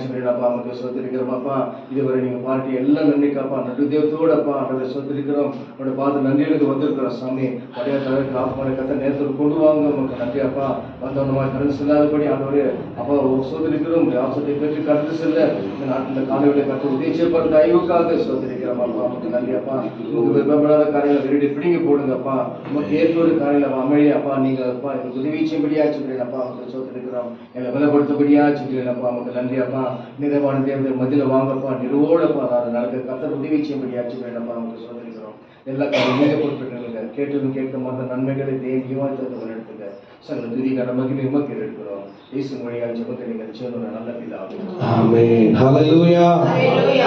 சொல்லிடப்பா, நமக்கு சொத்திருக்கிறோமாப்பா. இதுவரை நீங்க பார்ட்டி எல்லாம் நன்றிக்காப்பா, நன்றி தேவத்தோடப்பா ஆண்டவரை சொத்திருக்கிறோம். உங்களோட பார்த்து நன்றிகளுக்கு வந்திருக்கிறோம் சாமி. பழைய தவிர காப்பான கத்த நேரத்தில் கொண்டு வாங்க, நமக்கு நன்றியாப்பா. வந்தவனமா கடந்து செல்லாதபடி ஆண்டவரே அப்பா சொத்திருக்கிறோம். ஆசத்தை பெற்று கடந்து செல்ல இந்த நாட்டில் காலையில கற்று உதேசியப்பட்ட தயவுக்காக சொத்திருக்கிறோமாப்பா, நமக்கு நன்றியாப்பா. உங்களுக்கு விருப்பப்படாத காரியங்களை வெளியிட்டு பிடிங்க போடுங்கப்பா. நமக்கு ஏற்றொரு காரியங்களை அமைதியாப்பா நீங்க அப்பா எங்களுக்கு உதவி செய்யும்படியா சொல்லிடப்பா, நமக்கு சொத்திருக்கிறோம். எங்களை பலப்படுத்தபடியா சொல்லிடப்பா, நமக்கு நன்றியாப்பா. நிறைவான தேவதை மத்தியில வாங்கப்பா, நிறுவோடப்பா அதை நடக்க கத்தர் உதவி செய்யும்படியா சொல்லிடப்பா, நமக்கு சொத்திருக்கிறோம். எல்லா காரியம் நீங்க பொறுப்பிட்டுங்க. கேட்டதும் கேட்க மாட்ட நன்மைகளை தேங்கியமா தந்து எடுத்துங்க. சகல துதி கடமைக்கு நிம்மதி எடுக்கிறோம். இயேசு மொழியால் ஜெபத்தை நீங்கள் செய்யணும். நல்ல பிதாவே. ಆಮೆನ್. Hallelujah,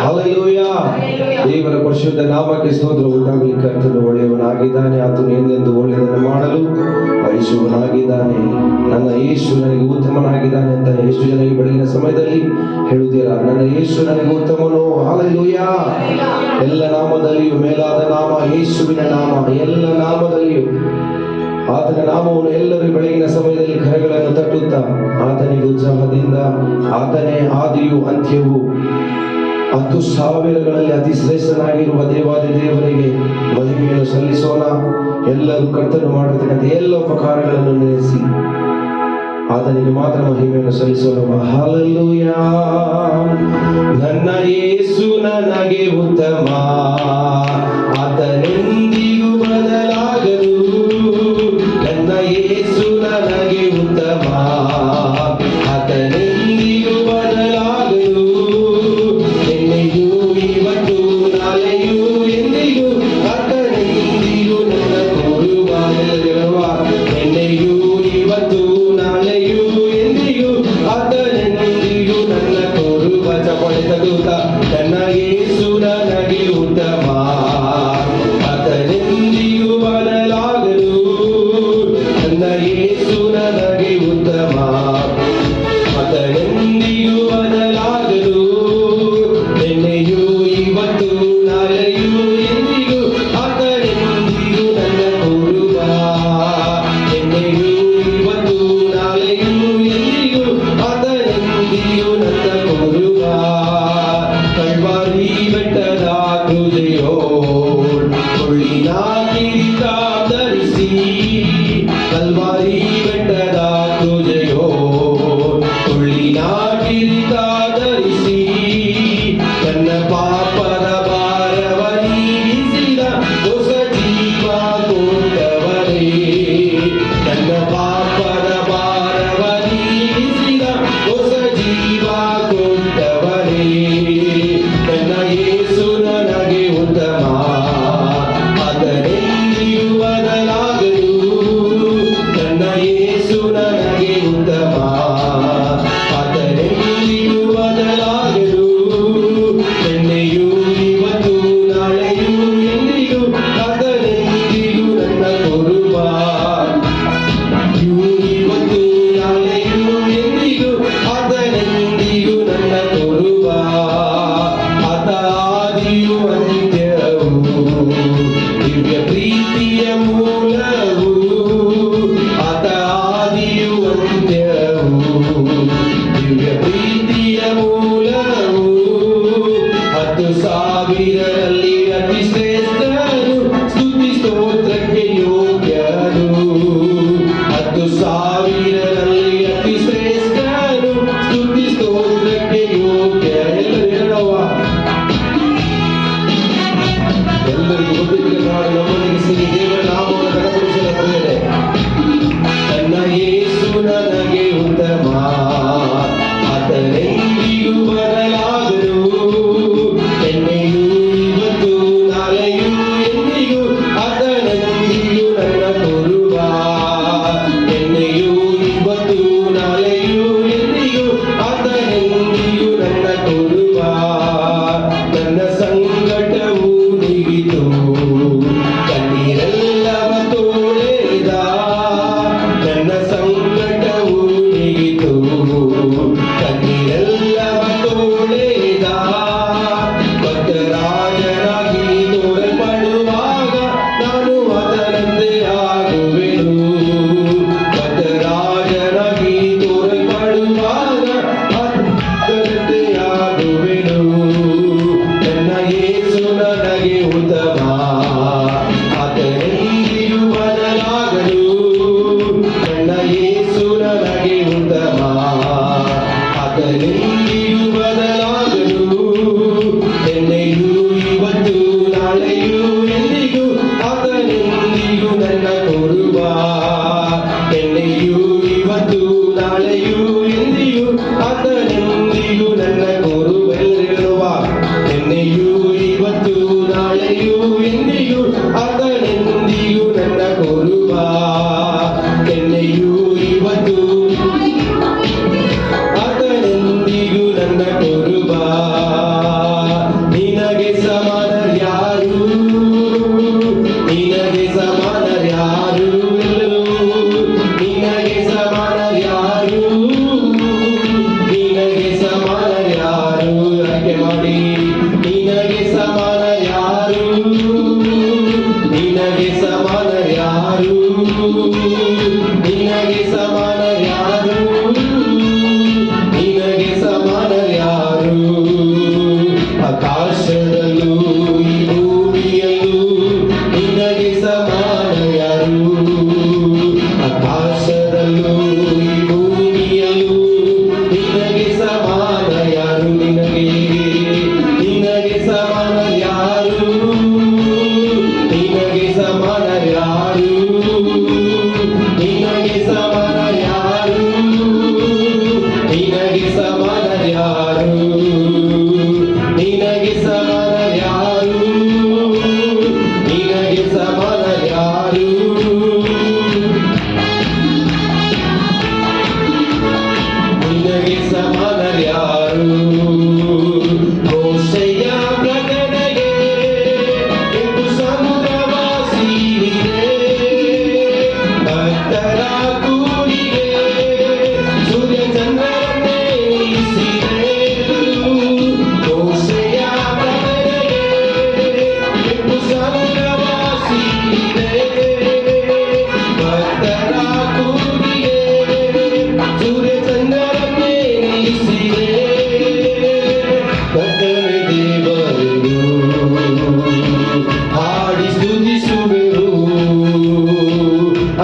hallelujah. ದೇವರ ಪರಿಶುದ್ಧ ನಾಮಕ್ಕೆ ಸ್ತೋತ್ರ ಉಂಟಾಗಲಿ. ಕರ್ತನು ಒಳ್ಳೆಯವನಾಗಿದ್ದಾನೆ, ಆತನು ಎಂದೆಂದು ಒಳ್ಳೆಯದನ್ನು ಮಾಡಲು ಬಯಸುವನಾಗಿದ್ದಾನೆ. ನನ್ನ ಯೇಸು ನನಗೆ ಉತ್ತಮನಾಗಿದ್ದಾನೆ ಅಂತ ಎಷ್ಟು ಜನ ಈ ಬೆಳಗಿನ ಸಮಯದಲ್ಲಿ ಹೇಳುತ್ತೀರಾ? ನನ್ನ ಯೇಸು ನನಗೆ ಉತ್ತಮನು. ಹಲ್ಲೆಲೂಯಾ. ಎಲ್ಲ ನಾಮದಲ್ಲಿಯೂ ಮೇಲಾದ ನಾಮ ಯೇಸುವಿನ ನಾಮ. ಎಲ್ಲ ನಾಮದಲ್ಲಿಯೂ ಆತನ ನಾಮವನ್ನು ಎಲ್ಲರೂ ಬೆಳಗಿನ ಸಮಯದಲ್ಲಿ ಕರೆಗಳನ್ನು ತಟ್ಟುತ್ತಾ ಆತನಿಗೆ ಉತ್ಸಾಹದಿಂದ ಆತನೇ ಆದಿಯು ಅಂತ್ಯವು 10,000ಗಳಲ್ಲಿ ಅತಿ ಶ್ರೇಷ್ಠನಾಗಿರುವ ದೇವಾದಿ ದೇವರಿಗೆ ಮಹಿಮೆಯನ್ನು ಸಲ್ಲಿಸೋಣ. ಎಲ್ಲರೂ ಕರ್ತನು ಮಾಡಿರ್ತಕ್ಕಂಥ ಎಲ್ಲ ಉಪಕಾರಗಳನ್ನು ನೆನೆಸಿ ಆತನಿಗೆ ಮಾತ್ರ ಮಹಿಮೆಯನ್ನು ಸಲ್ಲಿಸೋಣ. ಹಲ್ಲೆಲೂಯಾ. ನನ್ನ ಯೇಸು ನನಗೆ ಉತ್ತಮ, ಆತನೆಂದಿಗೂ ಬದಲಾಗದು. ನನ್ನ ಯೇಸು ನನಗೆ ಉತ್ತಮ, ಆತನೆಂದಿಗೂ ಬದಲಾಗದು. ನಿನ್ನೆಯೂ ಇವತ್ತು ನಾಳೆಯೂ ಎಂದಿಗೂ ಆತನೆಂದಿಗೂ ನನ್ನ ಕೊಡುವ. ನಿನ್ನೆಯೂ ಇವತ್ತು ನಾಳೆಯೂ ಎಂದಿಗೂ ಆತನೆಂದಿಗೂ ನನ್ನ ಕೊಡುವ. ಚಪಳೆ ತಗುತ್ತ ನನ್ನ ಯೇಸು ನನಗೆ ಉತ್ತಮ, ಆತನೆಂದಿಗೂ ಬದಲಾಗದು.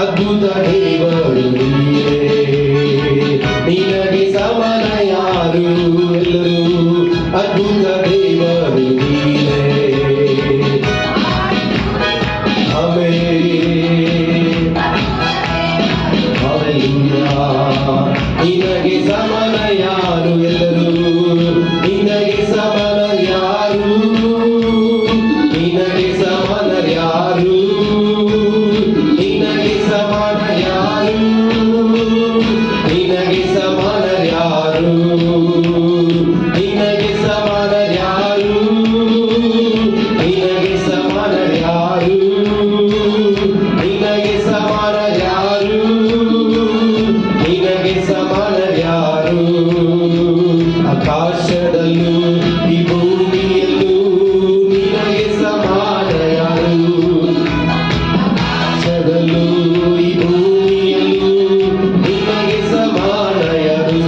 ಅದ್ಭುತ ದೇವರು ನೀನೇ, ನಿನಗೆ ಸಮಾನ ಯಾರು, ಎಲ್ಲರೂ ಅದ್ಭುತ ದೇವರು ನೀನೇ. ನಿನಗೆ ಸಮಾನ ಯಾರು, ಎಲ್ಲರೂ ನಿನಗೆ ಸಮಾನ ಯಾರು, ನಿನಗೆ ಸಮಾನ ಯಾರು, ನಿನಗೆ ಸಮಾನ ಯಾರು, ನಿನಗೆ ಸಮಾನ ಯಾರು, ನಿನಗೆ ಸಮಾನ ಯಾರು, ನಿನಗೆ ಸಮಾನ ಯಾರು, ನಿನಗೆ ಸಮಾನ ಯಾರು, ನಿನಗೆ ಸಮಾನ ಯಾರು. ಆಕಾಶದಲ್ಲೂ ಈ ಭೂಮಿಯಲ್ಲೂ ನಿನಗೆ ಸಮಾನ ಯಾರು, ಆಕಾಶದಲ್ಲೂ ಈ ಭೂಮಿಯಲ್ಲೂ ನಿನಗೆ ಸಮಾನ ಯಾರು.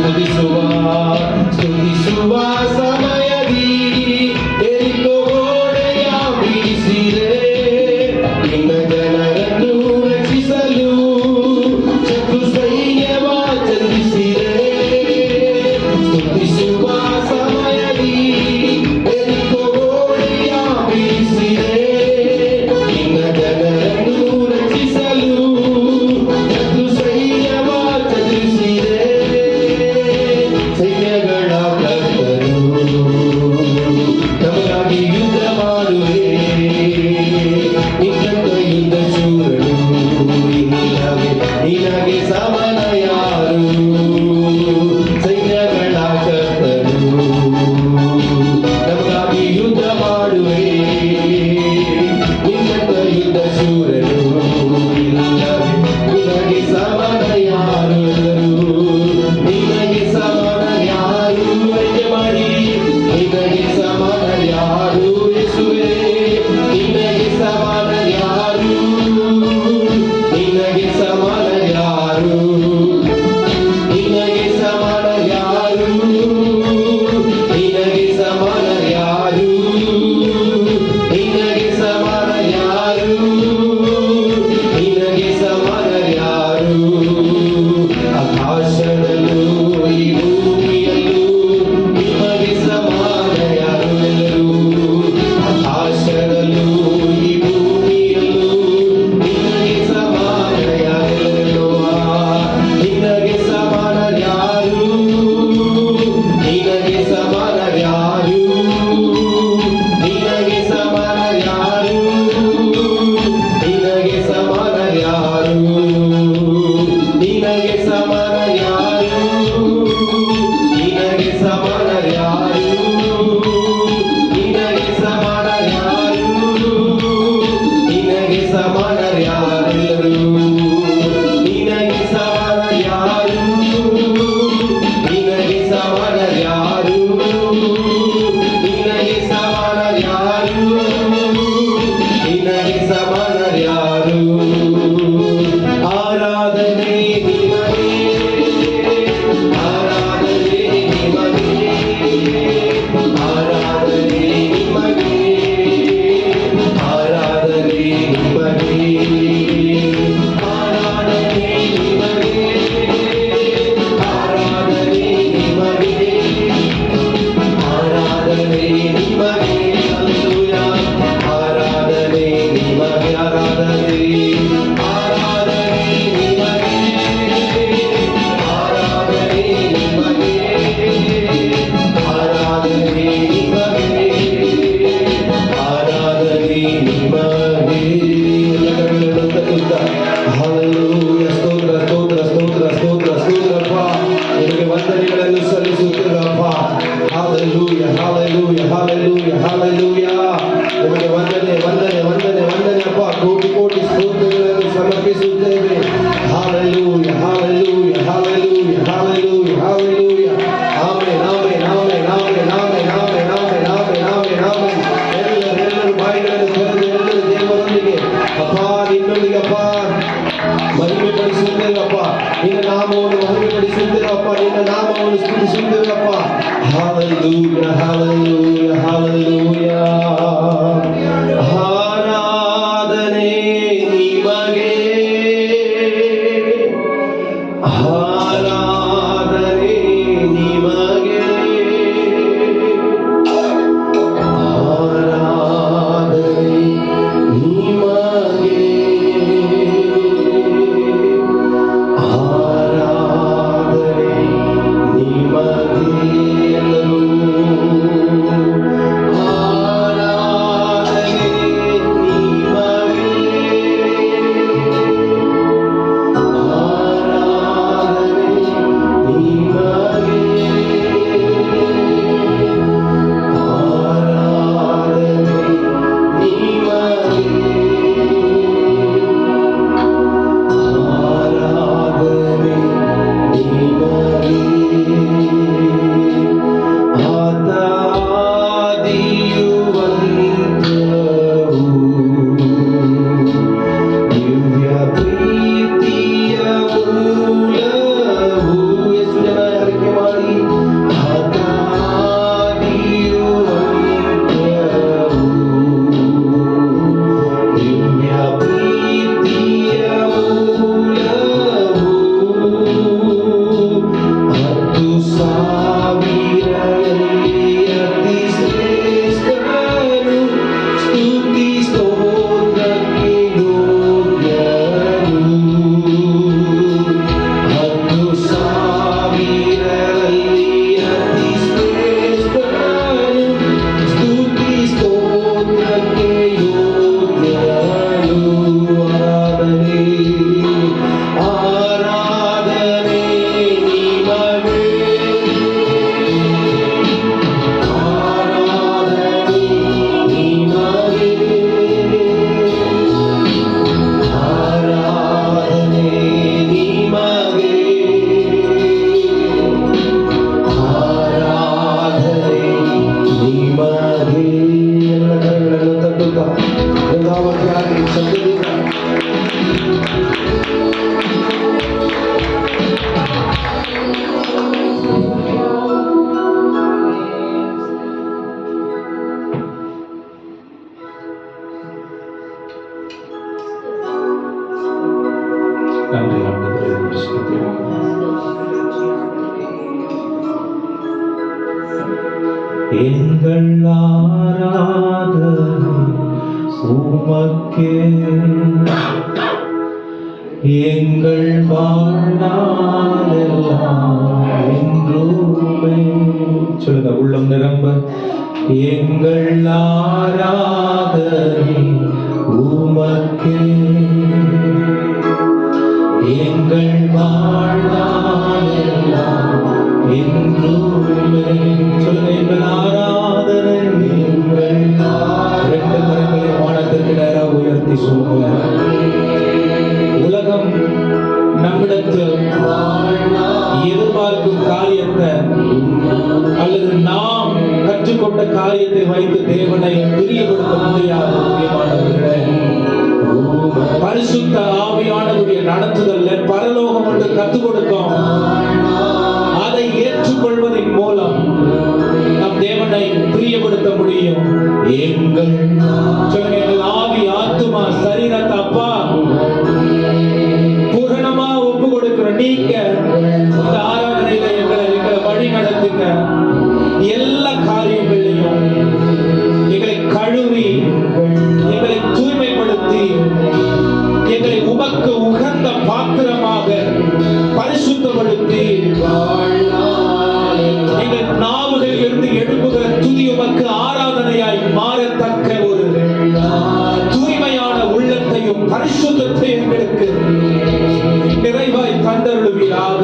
ಸ್ತುತಿಸುವ ಸಮಯದಿ ಎರಿಕೋ ಗೋಡೆಯ ಬೀಳಿಸಿದೆ, ನಿನ್ನ ಜನರನ್ನು ರಕ್ಷಿಸಲು ಶತ್ರು ಸೈನ್ಯವ ಚಲಿಸಿದೆ. ಸ್ತುತಿಸುವ ಸಮಯದಿ ಎರಿಕೋ ಗೋಡೆಯ ಬೀಳಿಸಿದೆ, ನಿನ್ನ ಜನರನ್ನು ರಕ್ಷಿಸಲು ಶತ್ರು ಸೈನ್ಯವ ಚಲಿಸಿದೆ. ಸೈನ್ಯಗಳ ಕರ್ತನು ನಮಗಾಗಿ ಯುದ್ಧ ಮಾಡುವೆ, ನಿನ್ನ ಯುದ್ಧ ಶೂರನು ಇಲ್ಲವೇ, ನಿನಗೆ ಸಮಾನ ಯಾರು, ಸೈನ್ಯಗಳ ಕರ್ತನು ನಮಗಾಗಿ ಯುದ್ಧ ಮಾಡುವೆ, ನಿನ್ನ ಯುದ್ಧ ಶೂರನು ಇಲ್ಲವೇ, ನಿನಗೆ ಸಮಾನ ಯಾರು, ನಿನಗೆ ಸಮಾನ ಯಾರು, ಅರಿಕೆ ಮಾಡಿ ನಿನಗೆ ಸಮಾನ ಯಾರು, ಯೇಸುವೇ ನಿನಗೆ ಸಮಾನ ಯಾರು, ನಿನಗೆ ಸಮಾನ ಯಾರು, ನಿನಗೆ ಸಮಾನ ಯಾರು, ನಿನಗೆ ಸಮಾನ ಯಾರು, ನಿನಗೆ ಸಮಾನ ಯಾರು, ನಿನಗೆ ಸಮಾನ ಯಾರು. ಆಕಾಶದಲ್ಲೂ ಈ ಭೂಮಿಯಲ್ಲೂ ನಿಮಗೆ ಸಮಾನ ಯಾರು, ಎಲ್ಲರೂ ಆಕಾಶದಲ್ಲೂ ಈ ಭೂಮಿಯಲ್ಲೂ ನಿನಗೆ ಸಮಾನ ಯಾರೆಲ್ಲರೂ, ನಿನಗೆ ಸಮಾನ ಯಾರು, ನಿನಗೆ ಸಮಾನ ಯಾರು, ನಿನಗೆ ಸಮಾನ ಯಾರು, ನಿನಗೆ ಸಮಾನ ಯಾರು, ನಿನಗೆ ಸಮಾನ ಯಾರು, ನಿನಗೆ ಸಮಾನ ಯಾರು, ನಿನಗೆ ಸಮಾನ ಯಾರು, ನಿನಗೆ ಸಮಾನ ಯಾರೆಲ್ಲರೂ, ನಿನಗೆ ಸಮಾನ ಯಾರು, ನಿನಗೆ ಸಮಾನ ಯಾರು, ನಿನಗೆ ಸಮಾನ ಯಾರು, ನಿನಗೆ ಸಮಾನ ಯಾರು. ಆರಾಧನೆ ನಿಮಗೆ, ಆರಾಧನೆ ನಿಮಗೆ, ಆರಾಧನೆ ನಿಮಗೆ, ಆರಾಧನೆ ನಿಮಗೆ, ಆರಾಧನೆ ನಿಮಗೆ, ಆರಾಧನೆ ನಿಮಗೆ, ಆರಾಧನೆ ನಿಮಗೆ, ಹಲ್ಲೆಲೂಯಾ. ಆರಾಧನೆ ನಿಮಗೆ, ಆರಾಧನೆ, ಆರಾಧನೆ ನಿಮಗೆ, ಆರಾಧನೆ ನಿಮಗೆ, ಆರಾಧನೆ ನಿಮಗೆ, ಆರಾಧನೆ ನಿಮಗೆ. ಹಲ್ಲೆಲೂಯಾ. ಸ್ತೋತ್ರ ಸ್ತೋತ್ರ ಸ್ತೋತ್ರ ಸ್ತೋತ್ರ ಸ್ತೋತ್ರಪ್ಪ, ನಿಮಗೆ ವಂದನೆಗಳನ್ನು ಸಲ್ಲಿಸುತ್ತೇವಪ್ಪ. Hallelujah hallelujah hallelujah hallelujah. ನಿಮಗೆ ವಂದನೆ ವಂದನೆ ವಂದನೆ ವಂದನೆಯಪ್ಪ. ಕೋಟಿ ಕೋಟಿ ಸ್ತೋತ್ರಗಳನ್ನು ಸಮರ್ಪಿಸುತ್ತೇವೆ. Hallelujah hallelujah hallelujah hallelujah hallelujah. Amen amen amen amen amen amen amen amen amen amen. ಎಲ್ಲರೂ ಬಾಯಿಗಳನ್ನು ತೆರೆದು ಎಲ್ಲರೂ ದೇವರೊಂದಿಗೆ ಅಪ್ಪ ನಿನ್ನೊಂದಿಗೆ ಅಪ್ಪ ಮಹಿಮೆ ಪಡಿಸುತ್ತೇವಪ್ಪ, ನಿನ್ನ ನಾಮವನ್ನು ಮಹಿಮೆ ಪಡಿಸುತ್ತೇವಪ್ಪ, ನಿನ್ನ ನಾಮವನ್ನು ಸ್ತುತಿಸುತ್ತೇವಪ್ಪ. Hallelujah, hallelujah, hallelujah. ಆರಾಧನೆ ನಿಮಗೆ, ಆರಾಧನೆ ನಿಮಗೆ, ಆರಾಧನೆ ನಿಮಗೆ, ಆರಾಧನೆ ನಿಮಗೆ, ಎಲ್ಲರೂ ಆರಾಧನೆ ನಿಮಗೆ, எங்கள் ஆராதனை உமக்கே, எங்கள் வாழ்நாளெல்லாம் என்றுமே. சொல்லுங்க, உள்ளம் நிரம்ப. எங்கள் ஆராதனை உமக்கே, எங்கள் வாழ்நாளெல்லாம் என்றுமே. சொல்லுங்க, எங்கள் ஆராதனை, எங்கள் ரெண்டு கரங்களை வானத்திற்கு நேராக உயர்த்தி சொல்லுங்க. உலகம் நம்மிடத்தில் எதிர்பார்க்கும் காரியத்தை அல்லது நாம் கற்றுக்கொண்ட காரியத்தை வைத்து தேவனை பிரியப்படுத்த முடியாது. பரிசுத்த ஆவியானவருடைய நடத்துதல்ல பரலோகம் ஒன்று கற்றுக் கொடுக்கும். அதை ஏற்றுக்கொள்வதன் மூலம் நம் தேவனை பிரியப்படுத்த முடியும். எங்கள் ஆவி, ஆத்துமா, சரீரத்தை அப்பா பூரணமா ஒப்பு கொடுக்கிற நீங்க இந்த ஆராதனையில எங்களை வழி நடத்துங்க. எல்லா காரியங்களையும் எங்களை கழுவி, எங்களை தூய்மைப்படுத்தி, எங்களை உமக்கு உகந்த பாத்திரமாக பரிசுத்தப்படுத்தி, எங்கள் நாவுகளில் இருந்து எழுப்புகிற துதி உமக்கு ஆராதனையாய் மாறத்தக்க ஒரு தூய்மையான உள்ளத்தையும் பரிசுத்தத்தையும் எங்களுக்கு நிறைவாய் தந்தருளுவீராக.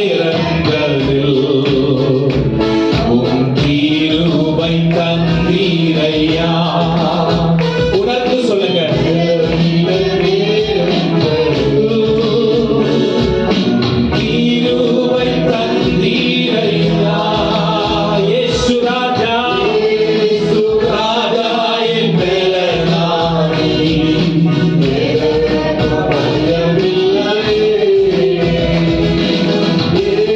நேரங்களில் உம் கிருபை தந்தீரையா. உணர்ந்து சொல்லுங்க. கிருபை தந்தீரையா. இயேசு ராஜா, இயேசு ராஜா என் மேலானி. Yeah.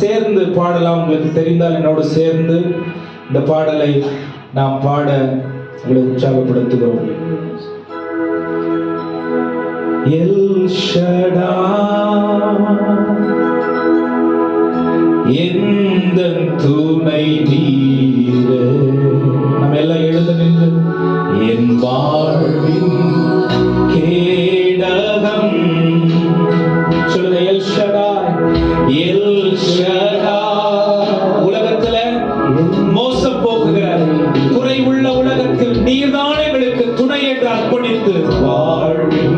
சேர்ந்து பாடலாம். உங்களுக்கு தெரிந்தால் என்னோடு சேர்ந்து இந்த பாடலை நாம் பாட உங்களை உற்சாகப்படுத்துகிறோம். எல் ஷடாய் எந்தன் துணை நீரே. நம்ம எல்லாம் எழுந்து நின்று என் வாழ்வின் கேடகம் சொல்லுங்க. L Shaddai, L Shaddai. உலகத்துல மோசம் போக்குகிற குறைவுள்ள உலகத்தில் நீர்தான் எங்களுக்கு துணை என்று அர்ப்பணித்து வாழ்வின்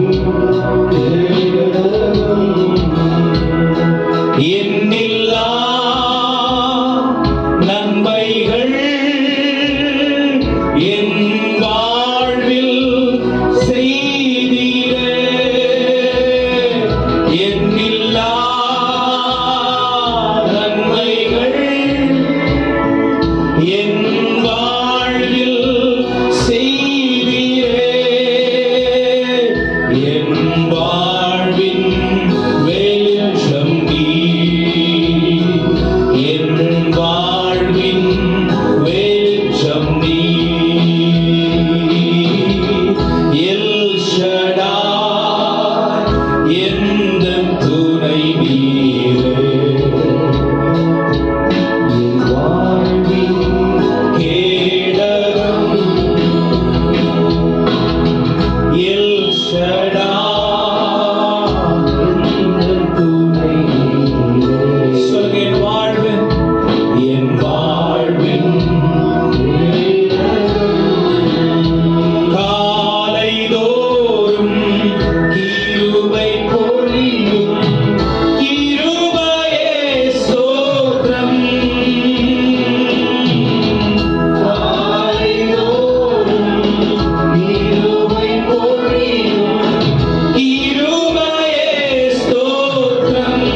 என்னில்லா நன்மைகள் என் வாழ்வில் செய்தீரே. என்னில்லா நன்மைகள் என் வாழ்வில் செய்தீரே. என் வாழ்வின் வெளிச்சம் நீர். என் வாழ்வின் வெளிச்சம் நீர். எல் ஷடாய் எந்தன் துணை நீரே. என் வாழ்வின் கேடகம் எல் ஷடாய் எந்தன் துணை நீரே. சொல்லுங்க. என் வாழ்வின் காலைதோறும் கிருபை பொழியும் கிருபையே ஸ்தோத்திரம். காலைதோறும் கிருபை பொழியும் கிருபையே ஸ்தோத்திரம்.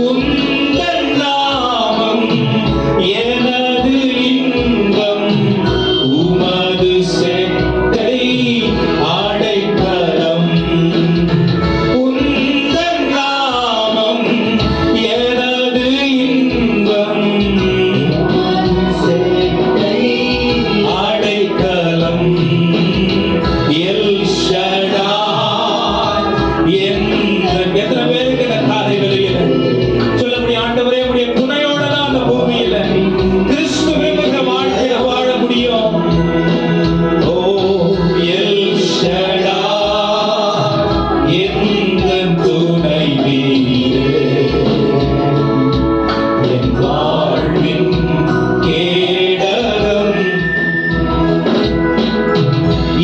உந்தன் நாமம் எனது இன்பம். உமது செட்டை அடைக்கலம். உந்தன் நாமம் எனது இன்பம். செட்டை அடைக்கலம். எல் ஷடாய் எத்தனை பேருக்கு இந்த காலை வெளியில சொல்ல முடியும்? ஆண்டவரே, உடைய துணையோட தான் அந்த பூமியில கிறிஸ்துவின் வாழ்க்கையில வாழ முடியும். ஓ எல் ஷடாய் எந்தன் துணை நீரே. என் வாழ்வின் கேடகம்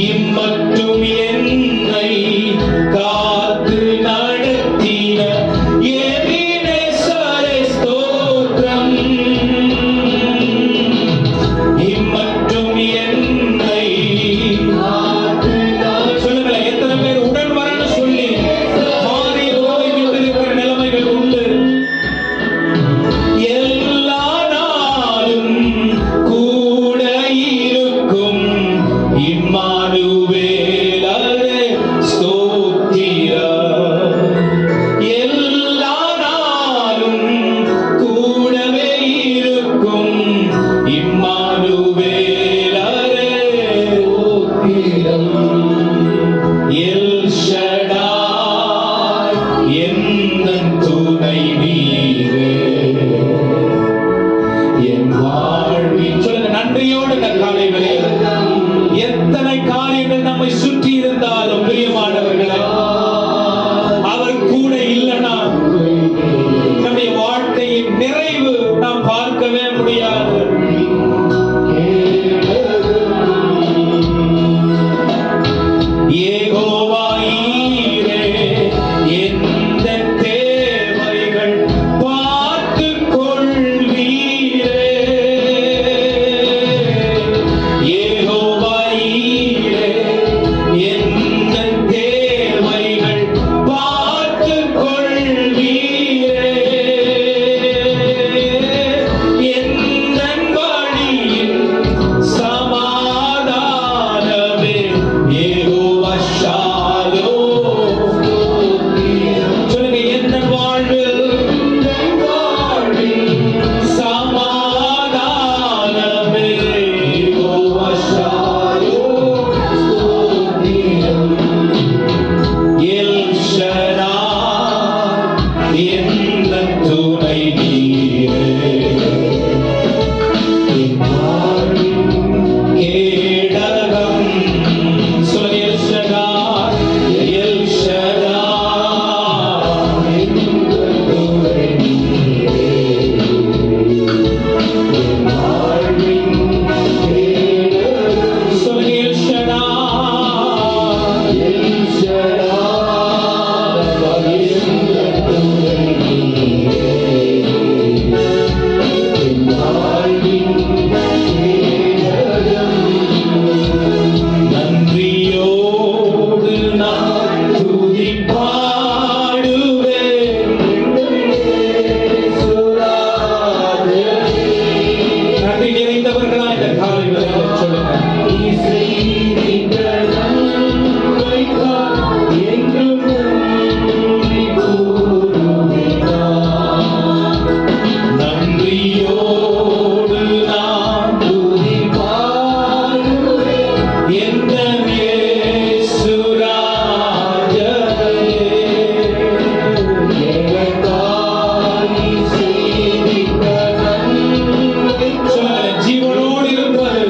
இம்மட்டும் என்னை காத்து நடத்தின எபினேசரே ஸ்தோத்திரம். இம்மட்டும் என்னை காத்து சொல்லுங்களேன். எத்தனை பேர் உடன் வரன்னு சொல்லி மாறி போய் விட்டிருக்கிற நிலைமைகள் உண்டு. எல்லா நாளும் கூட இருக்கும் இம்மானுவேலரே ஸ்தோத்திரம். எல்லா நாளும் கூடவே இருக்கும் இம்மானுவேலரே ஸ்தோத்திரம். எல் ஷடாய் எந்தன் துணை நீரே. என் வாழ்வின் சொல்லுங்க. நன்றியோடு இந்த காலை வேளையில எத்தனை காரியங்கள் நம்மை சுற்றி இருந்தாலும் பிரியமானவர்களே, அவர் கூட இல்லைன்னா நம்முடைய வாழ்க்கையின் நிறைவு நாம் பார்க்கவே முடியாது. யெகோவா ஈரே எந்த தேவைகள் பார்த்துக் கொள்வீரே. யெகோவா ஈரே ஜீவனோடு இருப்பது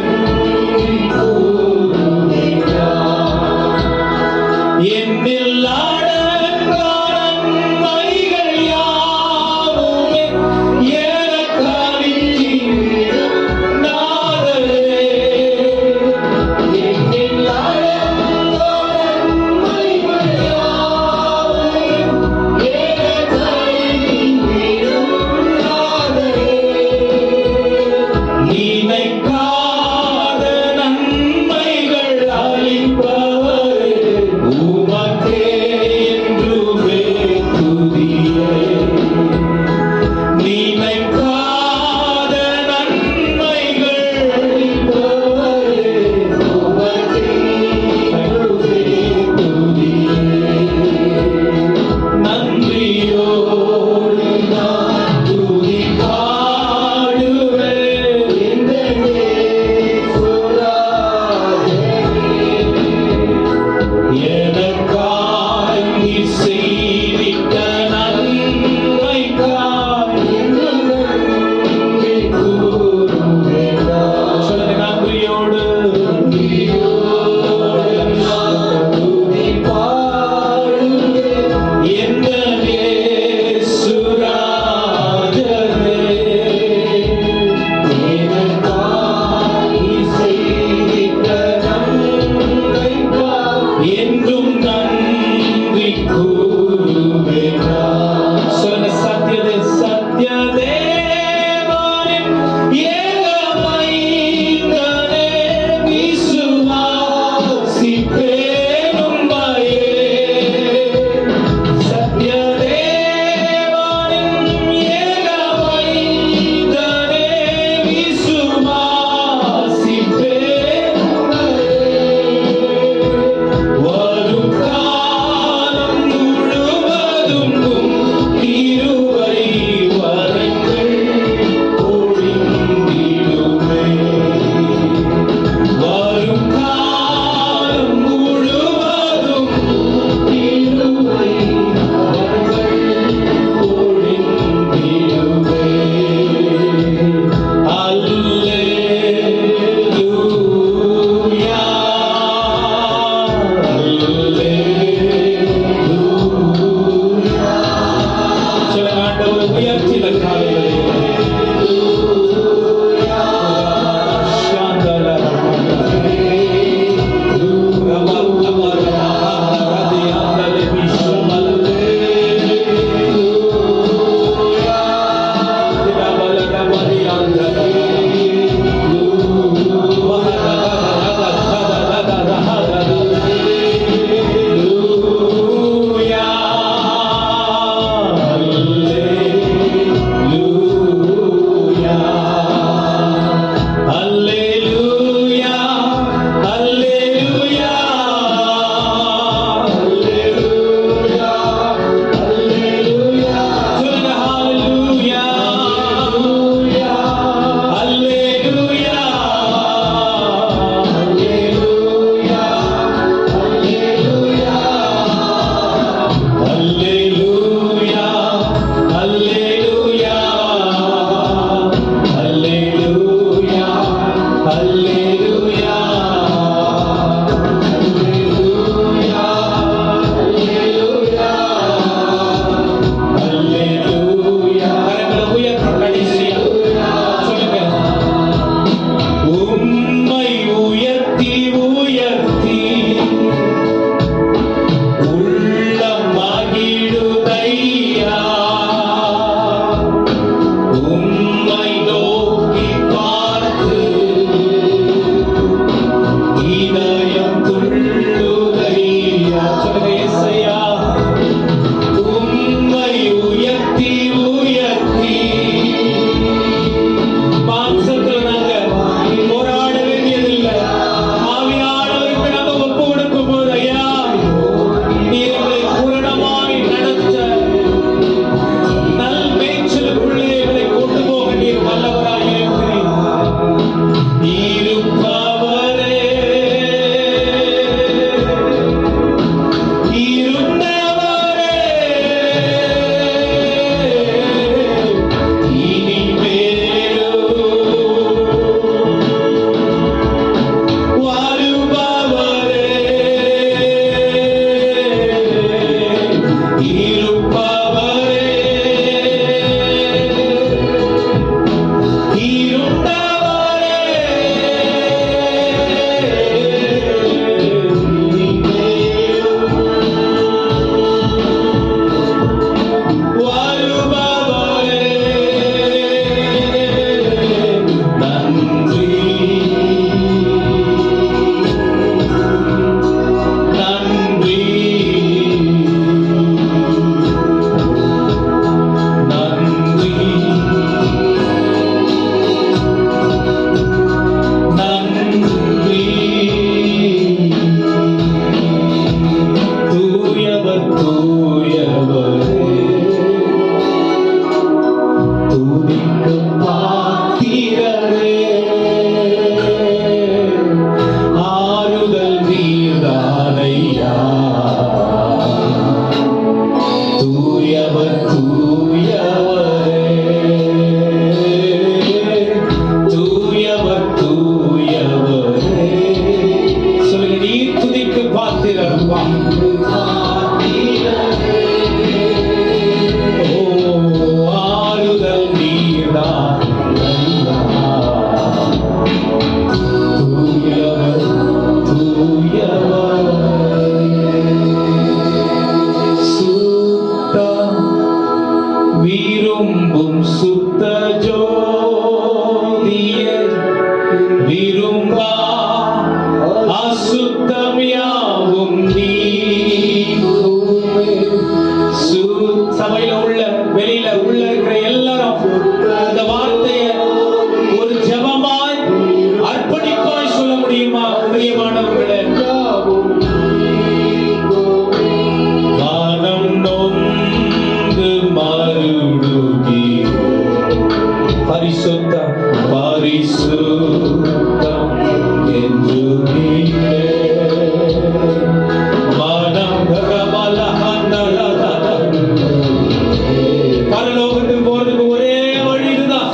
பரலோகத்துக்கு போறதுக்கு ஒரே வழி இதுதான்.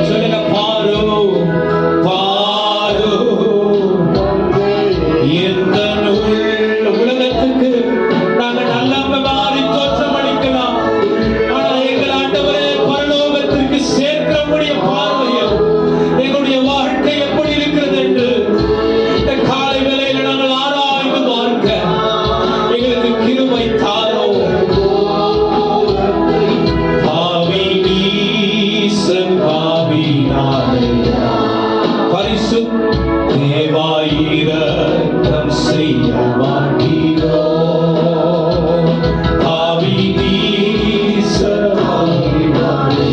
சொல்லுங்க, பாரு பாரு. இந்த உலகத்துக்கு நாங்க நல்ல மாறி தோற்றம் அளிக்கலாம். ஆனா எங்கள் ஆண்டவரே பரலோகத்திற்கு சேர்க்கக்கூடிய பார்வையில் எங்களுடைய வாழ்க்கை எப்படி இருக்கிறது என்று இந்த காலை வேளையில் நாங்கள் ஆராய்ந்து பார்க்க எங்களுக்கு கிருபை தாரோ. பாவி நீசன் பாவி நானே, பரிசுத்த தேவாயிரக்கம் செய்ய மாட்டீரோ. பாவி நீசன் பாவி நானே,